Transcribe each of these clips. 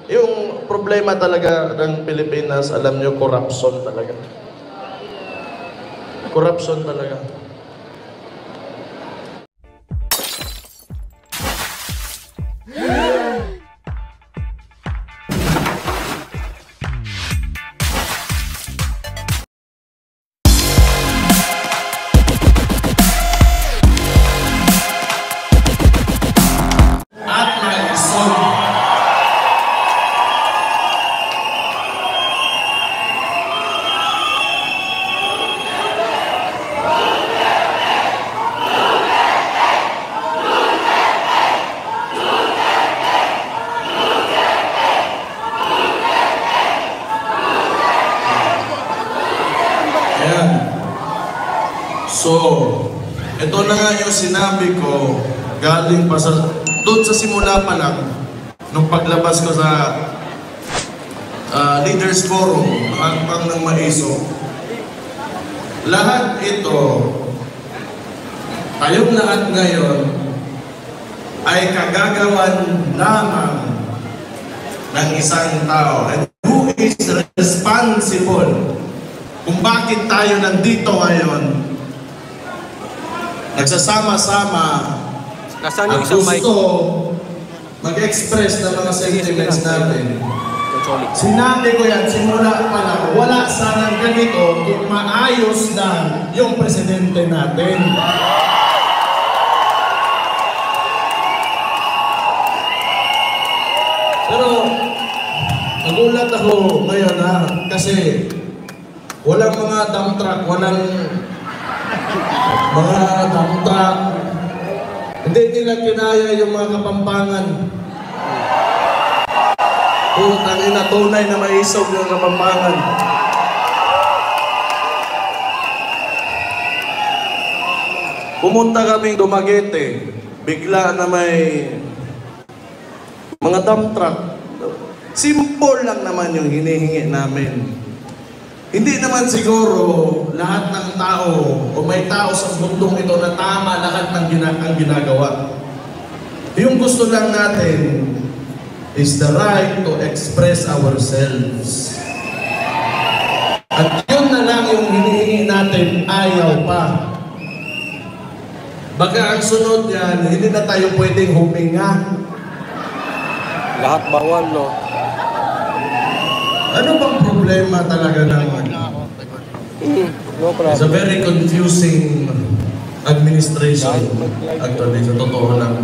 Yung problema talaga ng Pilipinas, alam nyo, corruption talaga. Corruption talaga. So, ito na nga yung sinabi ko galing pa sa, doon sa simula pa lang, nung paglabas ko sa Leaders Forum, pang ng Maiso. Lahat ito, tayong lahat ngayon, ay kagagawan lamang ng isang tao. And who is responsible kung bakit tayo nandito ngayon? Nagsasama-sama at gusto mag-express ng mga sentiments natin. Sinabi ko yan, simula pa lang, wala sanang ganito kung maayos na yung presidente natin. Pero, nagulat ako ngayon kasi walang mga dump truck, walang mga dump truck. Hindi nila kinaya yung mga Kapampangan. Putang ina, tunay na maisog yung Kapampangan. Pumunta kaming Dumaguete, bigla na may mga dump truck. Simple lang naman yung hinihingi namin. Hindi naman siguro lahat ng tao o may tao sa mundong ito na tama lahat ng ginagawa. Yung gusto lang natin is the right to express ourselves. At yun na lang yung hinihingi natin, ayaw pa. Baka ang sunod yan, hindi na tayo pwedeng huminga. Lahat bawal, no? Ano bang problema talaga naman? No problem. It's a very confusing administration. Actually, sa totoo lang.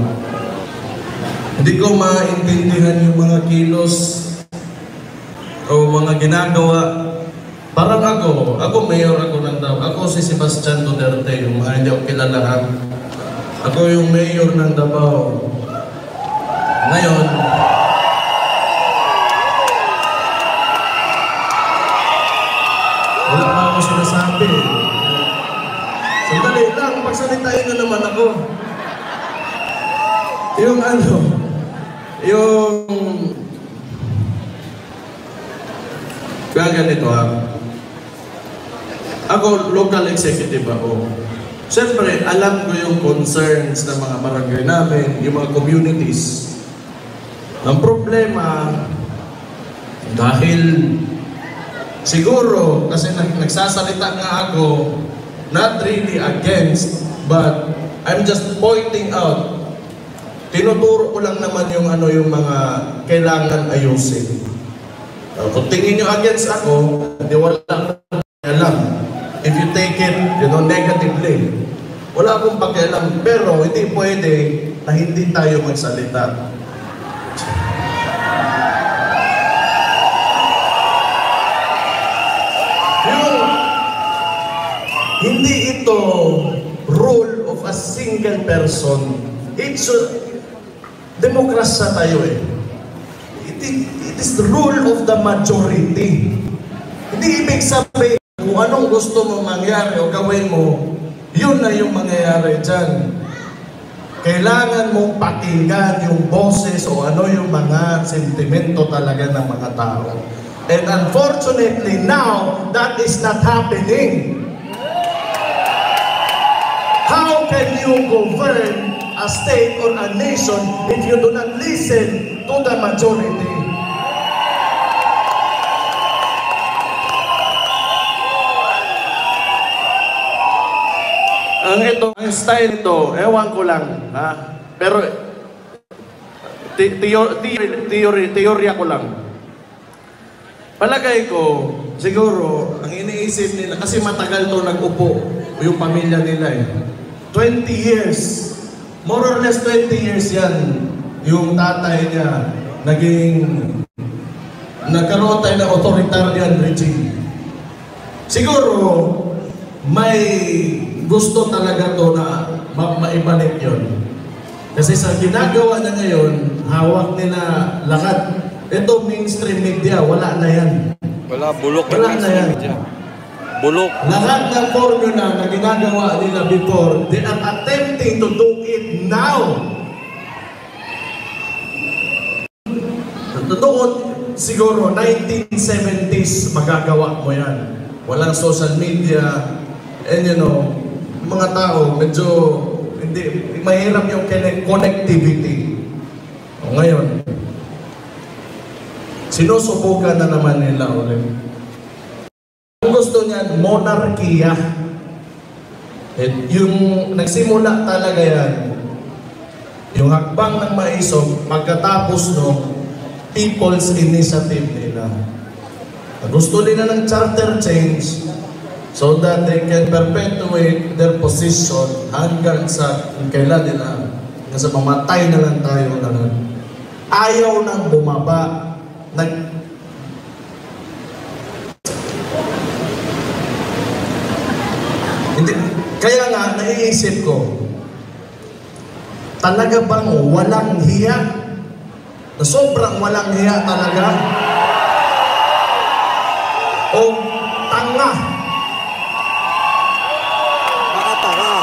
Hindi ko maintindihan yung mga kilos o mga ginagawa. Parang ako mayor ako ng Davao. Ako si Sebastian Duterte, yung mga hindi ako kilalahan. Ako yung mayor ng Davao. Ngayon, wala pa ako sinasabi. Sandali lang, pagsalitain na naman ako. Yung kaya ganito ako local executive ako. Siyempre, alam ko yung concerns ng mga barangay namin, yung mga communities. Ang problema, dahil siguro, kasi nagsasalita nga ako, not really against, but I'm just pointing out, tinuturo ko lang naman yung yung mga kailangan ayusin. Kung tingin nyo against ako, hindi wala akong pakialam. If you take it, negatively, wala akong pakialam. Pero hindi pwede na hindi tayo magsalita. Hindi ito rule of a single person. It's demokrasya tayo eh. It is the rule of the majority. Hindi ibig sabihin kung anong gusto mo mangyari o gawin mo, yun na yung mangyayari dyan. Kailangan mong pakinggan yung boses o ano yung mga sentimento talaga ng mga tao. And unfortunately now, that is not happening. How can you govern a state or a nation if you do not listen to the majority? ang style nito, ewan ko lang, ha? Pero, teorya ko lang. Palagay ko, siguro, ang iniisip nila, kasi matagal to nag-upo, yung pamilya nila eh. 20 years, more or less 20 years yan, yung tatay niya, nagkaroon tayo ng authoritarian regime. Siguro, may gusto talaga to na maibalik yun. Kasi sa ginagawa na ngayon, hawak nila lahat. Ito mainstream media, wala na yan. Wala, bulok yung Wala na yan. media. Bulok. Lahat ng formula na ginagawa nila before, they are attempting to do it now. Noon, siguro, 1970s, magagawa mo yan. Walang social media, and you know, mga tao, medyo, hindi, mahirap yung connectivity. O ngayon, sinusubukan na naman nila ulit. Ang gusto niyan, monarkiya. Yung nagsimula talaga yan, yung hakbang ng maisog, pagkatapos no, people's initiative nila. Gusto nila ng charter change so that they can perpetuate their position hanggang sa kailan nila, hanggang sa mamatay na lang tayo lahat. Ayaw nang bumaba. Hindi, kaya nga, naiisip ko, talaga bang walang hiya? Na sobrang walang hiya talaga? O tanga? Baka tanga.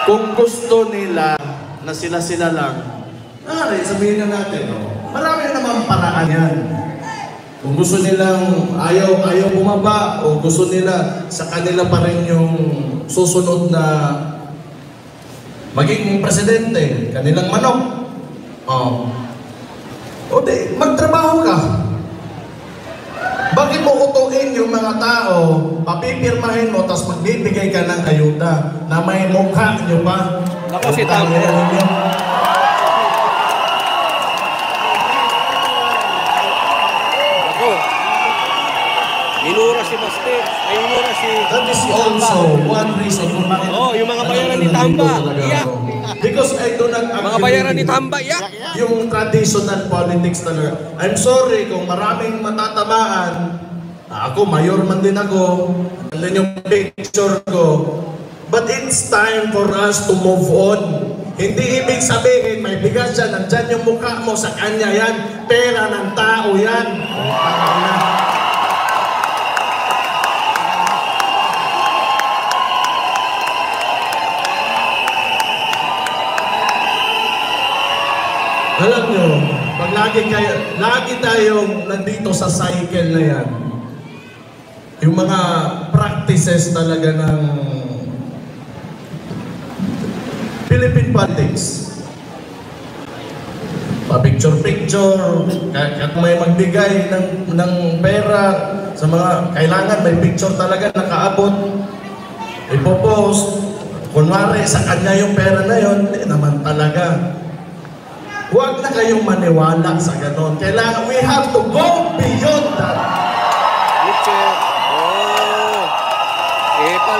Kung gusto nila na sila-sila lang, sabihin na natin, marami naman paraan yan. Kung gusto nilang ayaw bumaba, o gusto nila sa kanila pa rin yung susunod na maging presidente, kanilang manok. O di, magtrabaho ka. Bakit mo utuin yung mga tao, papipirmahin mo, tapos magbibigay ka ng ayuda na may mukha nyo pa? Naku, si Tamo. Minura si Bastet. Ay, minura si... That is also one reason kung bakit... Yung mga bayaran ni Tamba. Iyak. Because I do not agree. Mga bayaran ni Tamba. Iyak. Yung traditional politics talaga. I'm sorry kung maraming matatamaan. Ako, mayor man din ako. Andun yung picture ko. But it's time for us to move on. Hindi ibig sabihin, may bigas yan, nandyan yung mukha mo, sa kanya yan. Pera ng tao yan. Alam nyo, pag lagi tayong nandito sa cycle na yan, yung mga practices talaga ng Philippine politics, pa-picture-picture, kahit may magbigay ng pera sa mga kailangan, may picture talaga nakaabot, ipopost, kunwari sa kanya yung pera na yun, hindi naman talaga. Huwag na kayong maniwala sa ganon. Kailangan, we have to go beyond that. Richard.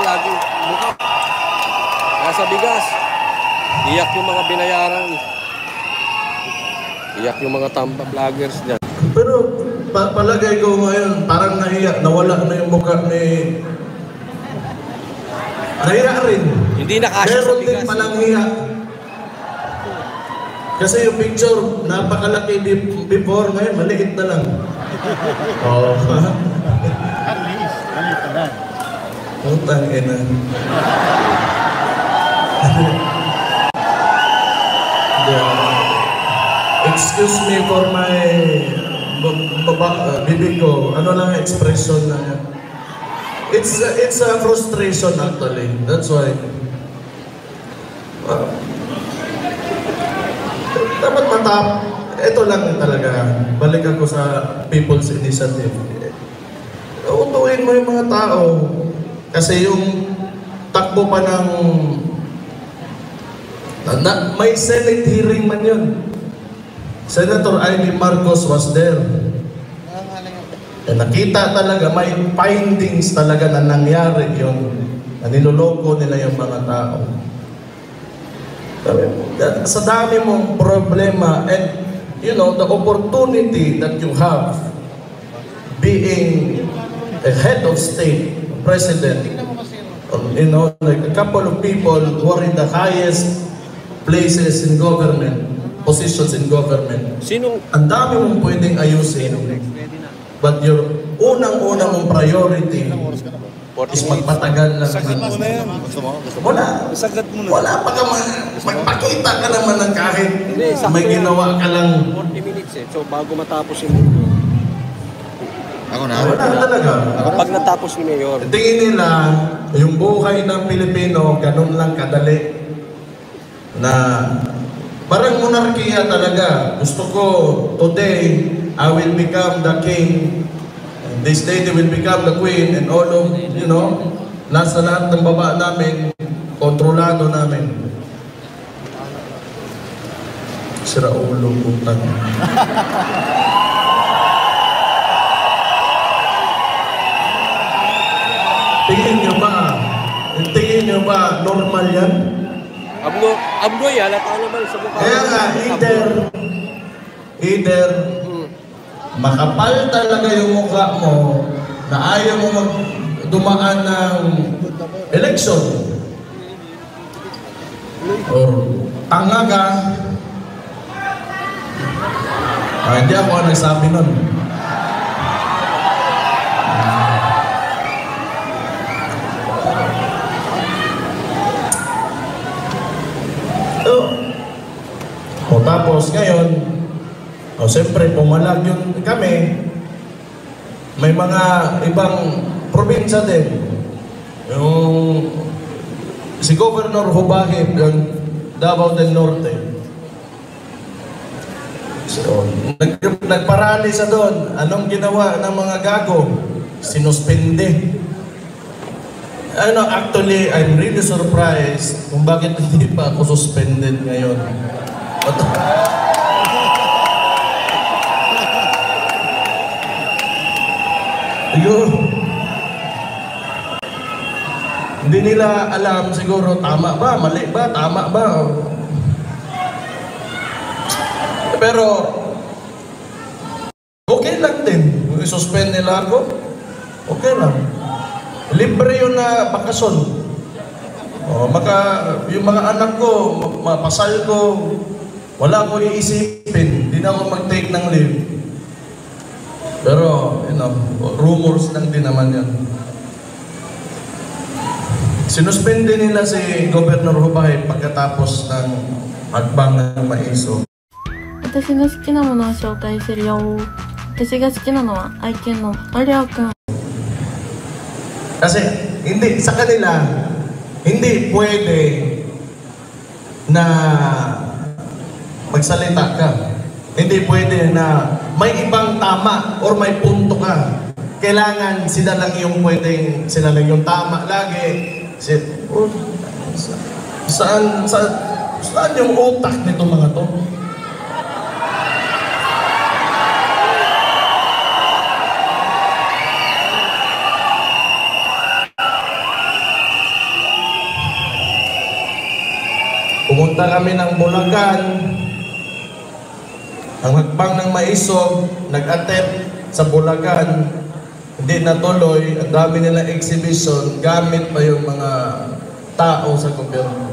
Lagi mukha. Nasa bigas. Iyak yung mga binayaran. Iyak yung mga Tamba vloggers dyan. Pero palagay ko ngayon, parang nahiya, nawala na yung mukha ni... Nahiya rin. Hindi nakasya sa Meron bigas. din palang hiya. Kasi yung picture, napakalaki before, ngayon maliit na lang. Oh. At least, maliit na lang. Utang ina. Excuse me for my bibig ko. Ano lang expression na yan. It's a frustration actually. That's why. Dapat ito lang talaga, balik ako sa People's Initiative. Utuin mo yung mga tao. Kasi yung takbo pa ng... may Senate hearing man yun. Senator Amy Marcos was there. Nakita talaga, may findings talaga na nangyari yun. Na niloloko nila yung mga tao. Sa dami mong problema and you know, the opportunity that you have being a head of state, president, you know, like a couple of people who are in the highest places in government, positions in government. Ang dami mong pwedeng ayusin. But your unang-unang mong priority is magpatagal lang. Wala pa ka magpakita ka naman ng kahit may ginawa ka lang. 40 minutes eh. So bago matapos yung... Ako na. Wala talaga. Pag natapos ni Mayor. Tingin nila, yung buhay ng Pilipino, ganun lang kadali. Na parang monarkiya talaga. Gusto ko, today, I will become the king. This lady will become the queen and all of, you know, nasa lahat ng baba namin, kontrolado namin. Sira ulo, putang. Tingin nyo ba normal yan? Abnoy, halata naman sa mukha. Kaya nga, either makapal talaga yung mukha mo na ayaw mo dumaan ng election or tanga ka. Hindi ako ang nagsabi nun. Tapos ngayon, siyempre pumalag yun kami. May mga ibang probinsya din. Yung si Governor Hubahib, yung Davao del Norte. So, nagparali sa doon. Anong ginawa ng mga gago? Sinuspende. Actually, I'm really surprised kung bakit hindi pa ako suspended ngayon. Yun. Hindi nila alam siguro tama ba, mali ba, tama ba. Pero okay lang din. Kung i-suspend nila ako, okay lang. Libre yun na bakasyon. Yung mga anak ko, mapasal ko, wala ko iisipin. Hindi na ako mag-take ng leave. Pero, you know, rumors lang din naman yan. Sinuspende nila si Governor Hubahib pagkatapos ng hagbang ng maiso. 私の好きなものを紹介するよ。私が好きなのは愛犬のマリオくん。 Kasi hindi sa kanila hindi pwede na magsalita ka. Hindi pwede na may ibang tama or may punto ka. Kailangan sila lang yung pwedeng, sila lang yung tama lagi. Saan yung utak nito mga to? Pumunta kami ng Bulacan, ang hagbang ng Maisog, nag-attempt sa Bulacan, hindi natuloy, ang dami nilang exhibition, gamit pa yung mga tao sa gobyerno.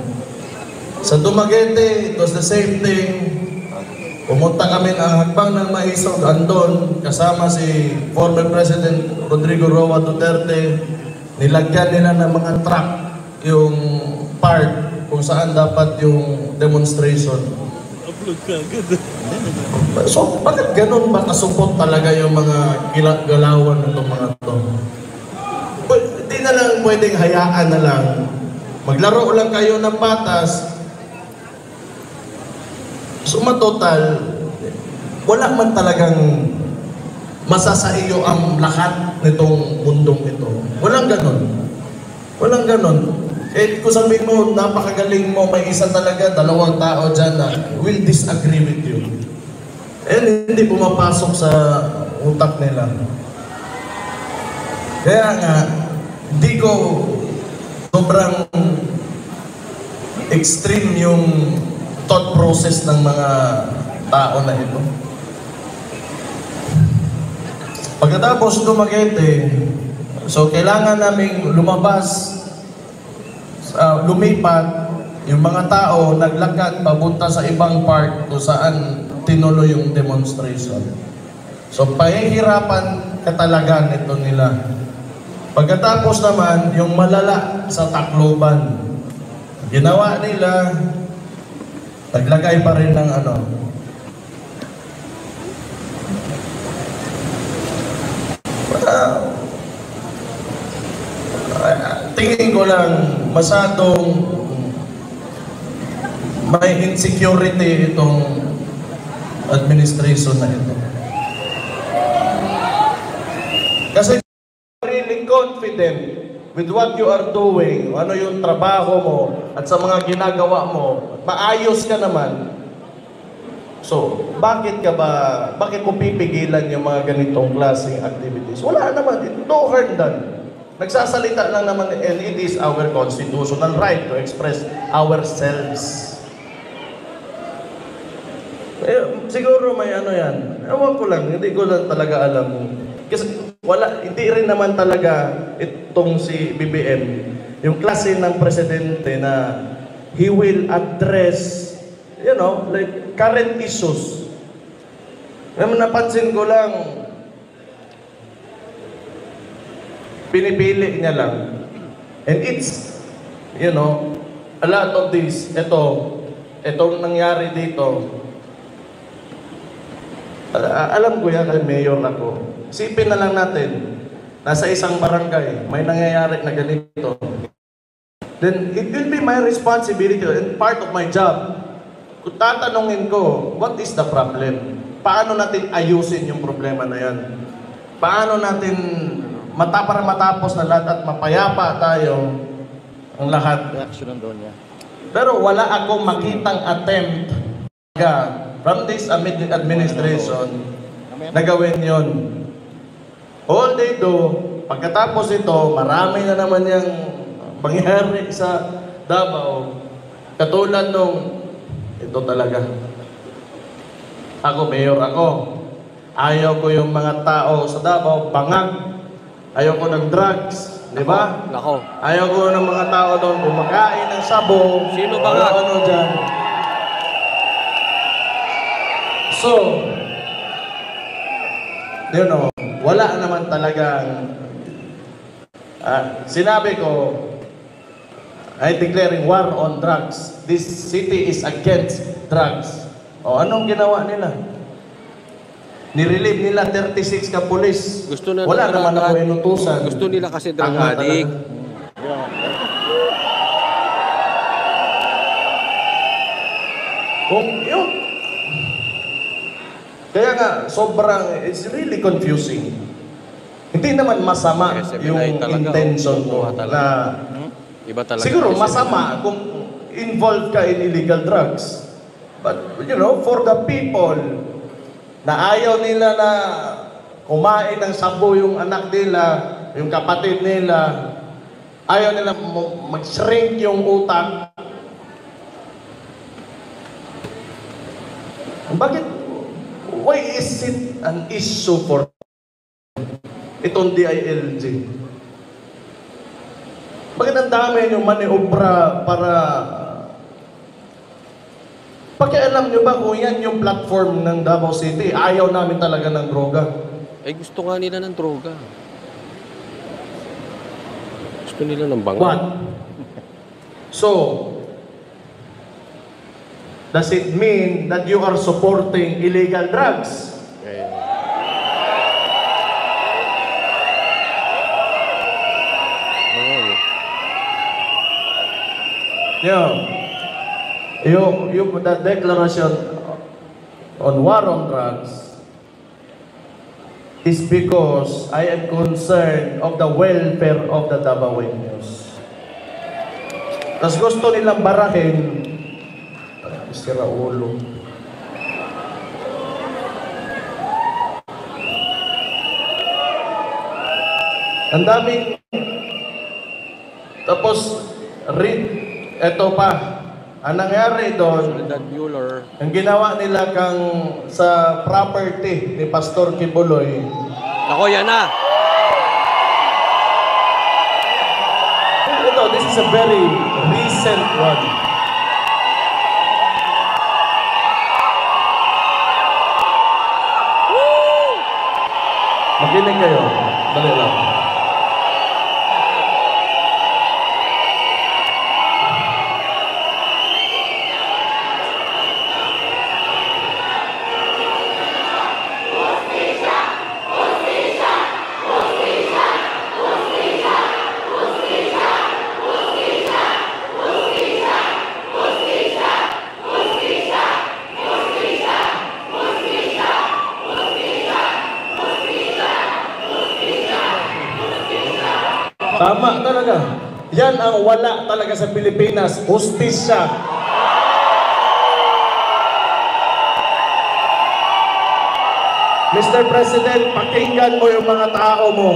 Sa Dumaguete, it was the same thing. Pumunta kami ng hagbang ng Maisog, andon, kasama si former President Rodrigo Roa Duterte, nilagyan nila ng mga truck yung part kung saan dapat yung demonstration. So, bakit ganun ba kasupot talaga yung mga galawan ng mga to? Hindi na lang pwedeng hayaan na lang. Maglaro lang kayo ng patas. So, matotal, wala man talagang masasaiyo ang lahat nitong mundong ito. Walang ganon. Walang ganon. Eh, kung sabihin mo, napakagaling mo, may isa talaga, dalawang tao dyan na will disagree with you. Eh, hindi pumapasok sa utak nila. Kaya nga, hindi ko sobrang extreme yung thought process ng mga tao na ito. Pagkatapos Dumaguete, so kailangan naming lumabas, lumipat, yung mga tao naglakad papunta sa ibang part kung saan tinuloy yung demonstration. So pahihirapan katalaga nito nila. Pagkatapos naman, yung malala sa Tacloban, ginawa nila, naglagay pa rin ng ano, tingin ko lang masyadong may insecurity itong administration na ito. Kasi really confident with what you are doing, ano yung trabaho mo at sa mga ginagawa mo, maayos ka naman. So, bakit mo pipigilan yung mga ganitong klaseng activities? Wala naman, no harm done. Nagsasalita lang naman, and it is our constitutional right to express ourselves. Eh, siguro may ano yan. Ewan ko lang, hindi ko lang talaga alam. Kasi hindi rin naman talaga itong si BBM, yung klase ng presidente na he will address, you know, like current issues. Napansin ko lang, pinipili niya lang. And it's, you know, a lot of this, itong nangyari dito, alam ko yan, kay mayor ako. Isipin na lang natin, nasa isang barangay, may nangyayari na ganito. Then, it will be my responsibility and part of my job. Kung tatanungin ko, what is the problem? Paano natin ayusin yung problema na yan? Paano natin para matapos na lahat at mapayapa tayo ang lahat? Pero wala akong makitang attempt from this administration na gawin yun. All they do, pagkatapos ito, marami na naman yung mangyari sa Davao. Katulad nung, ito talaga. Ako, mayor ako. Ayaw ko yung mga tao sa Davao, bangag. Ayaw ko ng drugs, di ba? Nako. Ayaw ko ng mga tao doon kumakain ng sabo. Sino bangag? Ano dyan. So, you know, wala naman talagang sinabi ko, I declaring war on drugs. This city is against drugs. O anong ginawa nila? Nirelieve nila 36 ka pulis. Gusto na wala naman ako inutusan. Gusto nila kasi drug addict. Kung yun. Kaya nga, sobrang, it's really confusing. Hindi naman masama yung intention mo na iba talaga. siguro masama kung involved ka in illegal drugs. But, you know, for the people na ayaw nila na kumain ng sabo yung anak nila, yung kapatid nila, ayaw nila mag-shrink yung utak. Bakit? Why is it an issue for itong DILG? Bakit ang dami yung maniobra para pakialam nyo ba kung yan yung platform ng Davao City? Ayaw namin talaga ng droga. Eh gusto nga nila ng droga. Gusto nila ng bangag. What? So, does it mean that you are supporting illegal drugs? Yung the declaration on war on drugs is because I am concerned of the welfare of the Davaoenos. Tapos gusto nilang barahin, sira ulo. Ang daming, tapos, eto pa, ang nangyari doon, Soledad Mueller. ang ginawa nila kang sa property ni Pastor Kibuloy, Ako, yan na. ito, this is a very recent one. Makinig kayo, dali lang. Tama talaga. Yan ang wala talaga sa Pilipinas. Hustisya. Mr. President, pakinggan mo yung mga tao mo.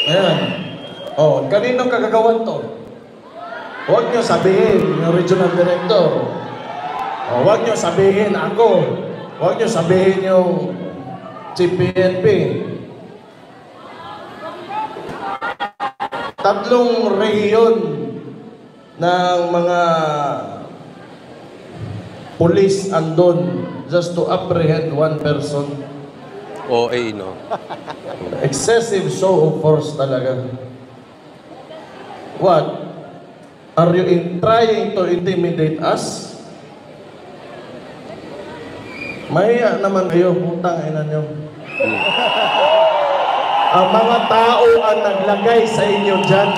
Ayan. Oh, kaninong kagagawan to? Huwag nyo sabihin yung regional director. Oh, huwag nyo sabihin ako. Huwag nyo sabihin yung Chief PNP. Tatlong rehiyon ng mga police andon just to apprehend one person. OA, no? Excessive show of force talaga. What? Are you trying to intimidate us? Mahiya naman kayo, putang ina nyo. Ang mga tao ang naglagay sa inyo dyan.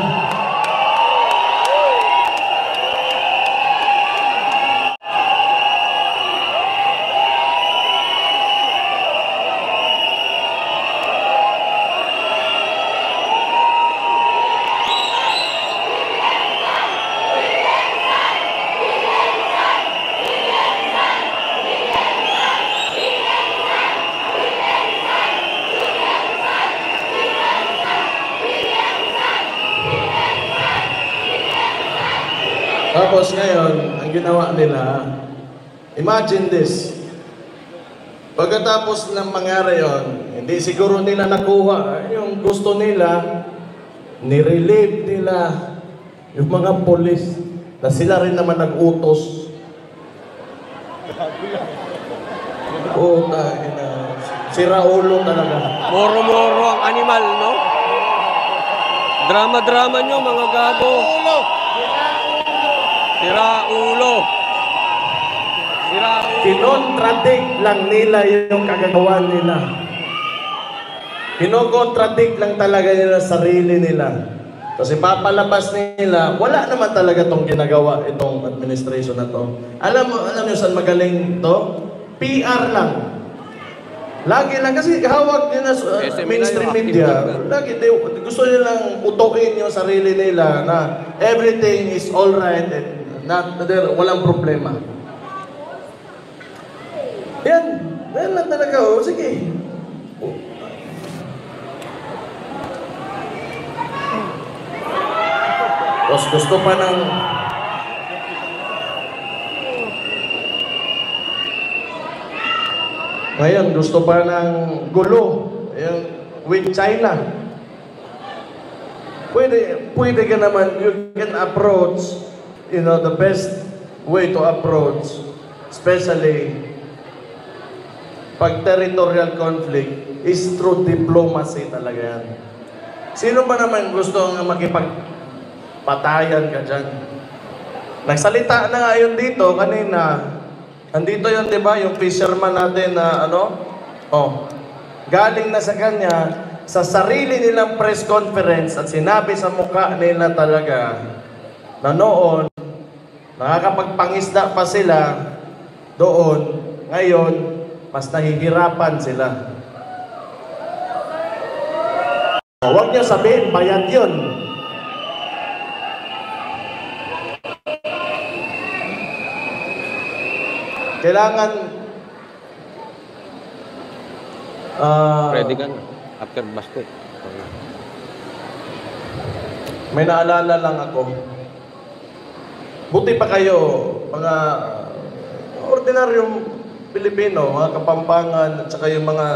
Tapos ngayon, ang ginawa nila, imagine this. Pagkatapos ng mangyari yon, hindi siguro nila nakuha yung gusto nila, nirelieve nila yung mga polis na sila rin naman nag-utos. Sira ulo talaga. Moro-moro ang animal, no? Drama-drama nyo, mga gago. Sira ulo. Sira ulo. Kinontradict lang nila yung kagagawan nila. Kinokontradict lang talaga nila sarili nila. Kasi papalabas nila, wala naman talaga itong ginagawa, itong administration na to. Alam nyo saan magaling to? PR lang. Lagi lang, kasi hawak nila sa mainstream media. Lagi, gusto nilang utukin yung sarili nila na everything is alright and walang problema. Yan lang talaga. O, sige. Tapos gusto pa ng... Ngayon, gusto pa ng gulo with China. Pwede ka naman, you can approach, the best way to approach especially pag territorial conflict, is through diplomacy talaga yan. Sino ba naman gusto nga makipagpatayan ka dyan? Nagsalita na nga yun dito kanina. Andito yun, di ba? Yung fisherman natin na galing na sa kanya sa sarili nilang press conference at sinabi sa mukha nila talaga na noon, nakakapagpangisda pa sila doon, ngayon, mas nahihirapan sila. Huwag niyo sabihin, bayad yun. Kailangan Ready ka na. After basket. may naalala lang ako. Buti pa kayo, mga ordinaryong Pilipino, mga Kapampangan, at saka yung mga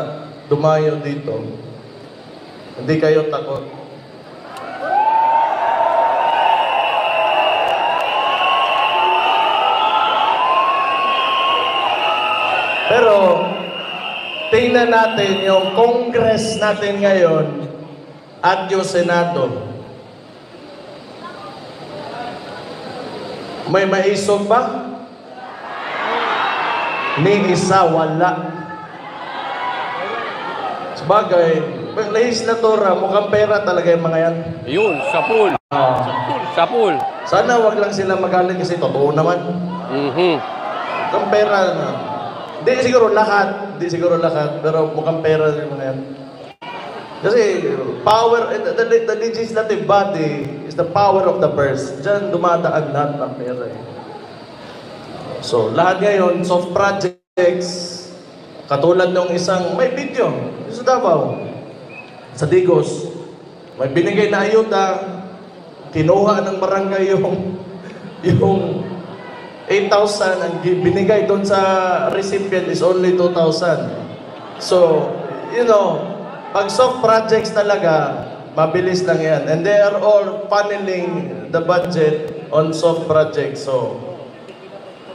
dumayo dito. Hindi kayo takot. Pero, tingnan natin yung Congress natin ngayon at yung Senado. May maisog ba? Ni isa wala. Sabagay, legislatura, mukhang pera talaga yung mga yan. Yun, sa pool. Sa pool. Sana wag lang sila magalit kasi totoo naman. Mukhang pera na. Di siguro lahat, pero mukhang pera yung mga yan. Kasi power, the legislative body is the power of the purse. Diyan dumadaan lahat ng pera eh. So, lahat ngayon, soft projects, katulad ng isang, may video, sa Davao, sa Digos, may binigay na ayuda, kinuha ng barangay yung 8,000, ang binigay doon sa recipient is only 2,000. So, you know, pag soft projects talaga, mabilis lang yan. And they are all funneling the budget on soft projects. So,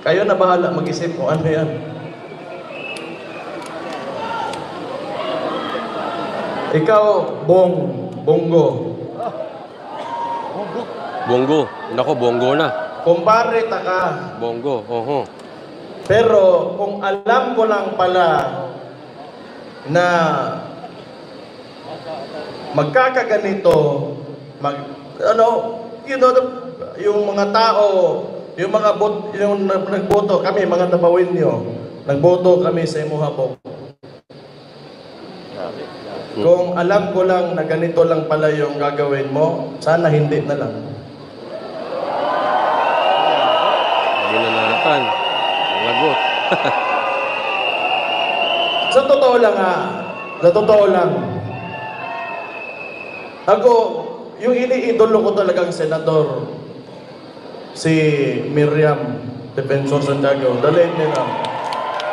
kayo na bahala mag-isip kung ano yan. Ikaw, Bongo. Bongo. Nako, bongo na. Kumpare ta ka. Bongo, Pero kung alam ko lang pala na magkakaganito, yung mga tao, yung nagboto kami, mga tabawin nyo, nagboto kami sa imuhabok. Kung alam ko lang na ganito lang pala yung gagawin mo, sana hindi na lang. Hindi na nalatan. Lagot. Sa totoo lang, ako, yung iniidolo ko talagang senador, si Miriam Defensor Santiago, dalhin nila.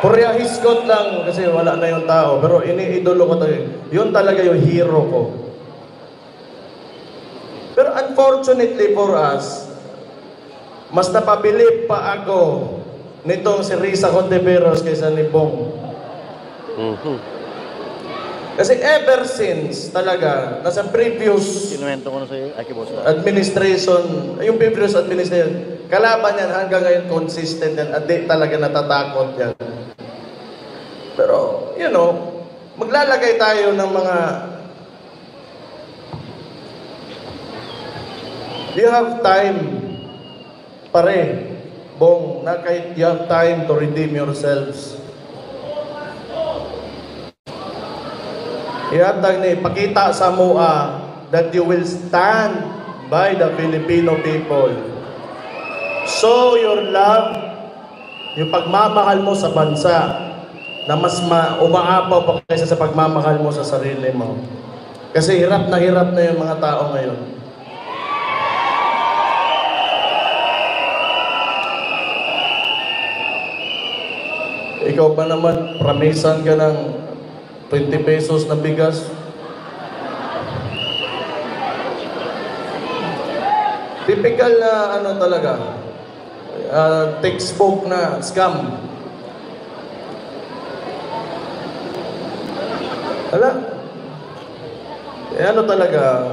Purya hiskot lang kasi wala na yung tao, pero iniidolo ko talaga. Yun talaga yung hero ko. Pero unfortunately for us, mas napabilib pa ako nitong si Risa Conteveros kaysa ni Bong. Kasi ever since talaga, nasa previous Kinuwento ko na sa'yo, administration, yung previous administration, kalaban yan hanggang ngayon consistent yan at di talaga natatakot yan. Pero, you know, maglalagay tayo ng mga you have time pare, Bong, na kahit you have time to redeem yourselves. Ihatag na ipakita sa MOA that you will stand by the Filipino people. Show your love, yung pagmamahal mo sa bansa na mas umaapaw pa kaysa sa pagmamahal mo sa sarili mo. Kasi hirap na yung mga tao ngayon. Ikaw ba naman, promisan ka ng 20 pesos na bigas? Typical na ano talaga, textbook na scam. Wala. Ano talaga,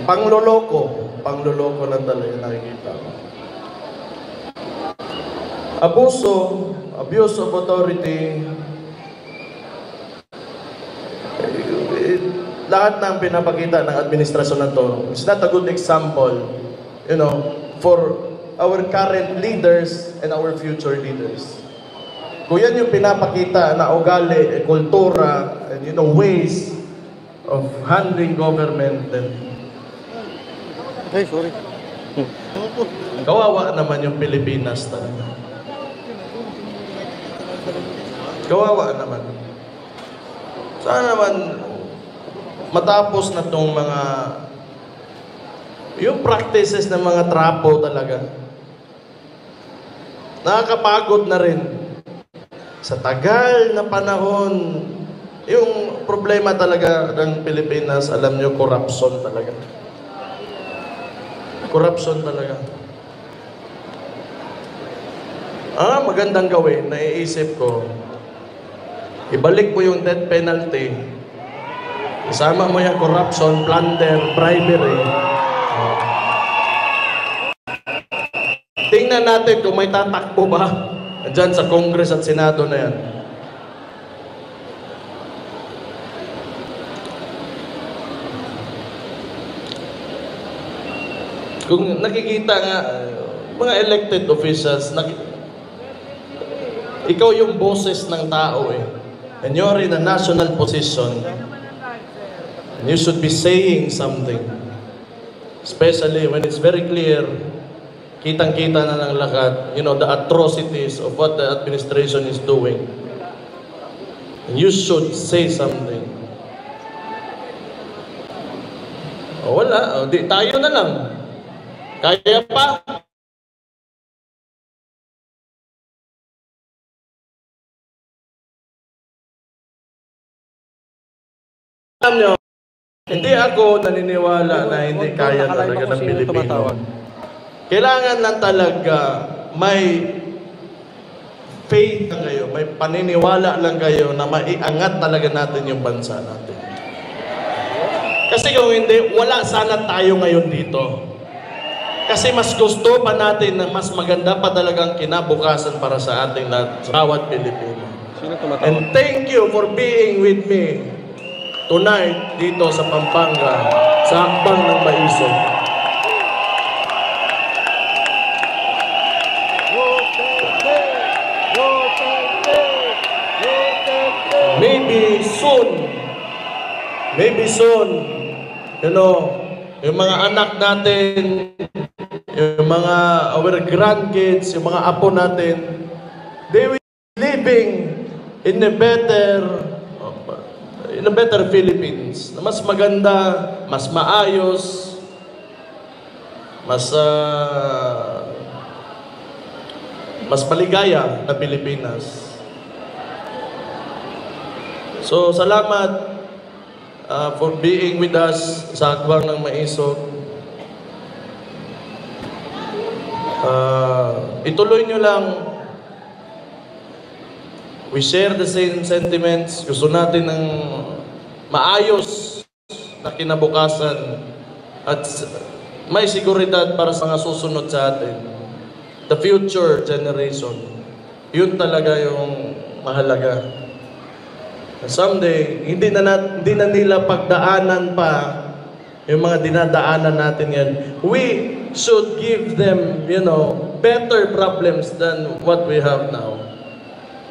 pangloloko lang talaga nakikita ko. Abuse of authority, lahat ng pinapakita ng administrasyon na to is not a good example, for our current leaders and our future leaders. Kung yan yung pinapakita na ugali, kultura, and ways of handling government, then sorry. kawawa naman yung Pilipinas talaga. Kawawa naman. Sana naman matapos na tong yung practices ng mga trapo talaga. Nakakapagod na rin. Sa tagal na panahon, yung problema talaga ng Pilipinas, alam nyo, corruption talaga. Corruption talaga. Magandang gawin, naiisip ko, ibalik mo yung death penalty, isama mo yung corruption, plunder, bribery. Tingnan natin kung may tatakbo ba dyan sa Congress at Senado na yan. Kung nakikita nga, mga elected officials, ikaw yung boses ng tao eh. And you're in a national position. And you should be saying something. Especially when it's very clear, kitang-kita na ng lahat, the atrocities of what the administration is doing. And you should say something. Wala, di tayo na lang. Kaya pa? Alam nyo, hindi ako naniniwala na hindi kaya talaga ng Pilipino. Kailangan lang talaga may faith lang kayo, may paniniwala lang kayo na maiangat talaga natin yung bansa natin. Kasi kung hindi, wala sana tayo ngayon dito. Kasi mas gusto pa natin na mas maganda pa talagang kinabukasan para sa ating lahat, sa bawat Pilipino. And thank you for being with me tonight dito sa Pampanga, sa Hakbang ng Maisog. Maybe soon, yung mga anak natin, yung mga our grandkids, yung mga apo natin, they will be living in a better Philippines, na mas maganda, mas maayos, mas maligaya na Pilipinas. So, salamat for being with us sa Hakbang ng Maisog. Ituloy nyo lang. We share the same sentiments. Gusto natin ng maayos na kinabukasan at may seguridad para sa mga susunod sa atin. The future generation. Yun talaga yung mahalaga. Someday, hindi na nila pagdaanan pa yung mga dinadaanan natin yan. We should give them, better problems than what we have now.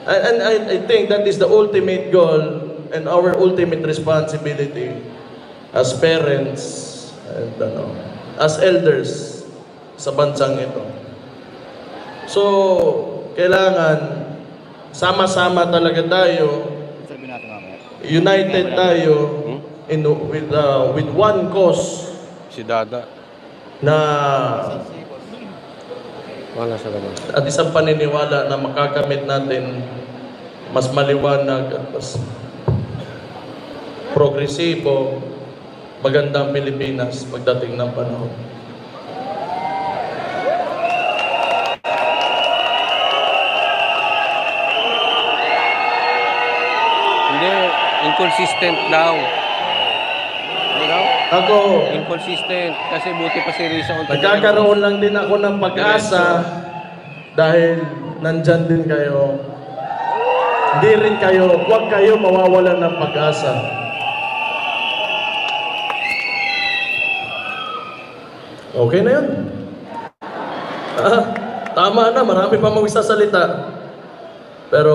And I think that is the ultimate goal and our ultimate responsibility as parents and as elders sa bansang ito. So, kailangan sama-sama talaga tayo, united tayo with one cause. Si Dada. Na wala sa labas. At isang paniniwala na makakamit natin mas maliwanag at mas progresibo, magandang Pilipinas pagdating ng panahon. Inconsistent daw. Ano daw? Ako, Inconsistent. Kasi buti pa si Risa Ontiveros. nagkakaroon lang din ako ng pag-asa dahil nandyan din kayo. Hindi rin kayo, huwag kayo mawawalan ng pag-asa. Okay na yun. Tama na, marami pa magsasalita. Pero,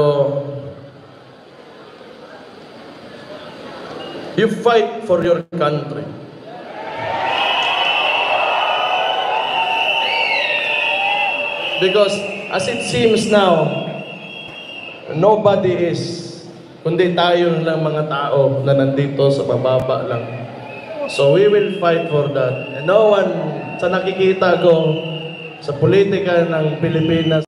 you fight for your country. Because as it seems now, nobody is, kundi tayo lang mga tao na nandito sa mababa lang. So we will fight for that. And no one, sa nakikita ko, sa politika ng Pilipinas,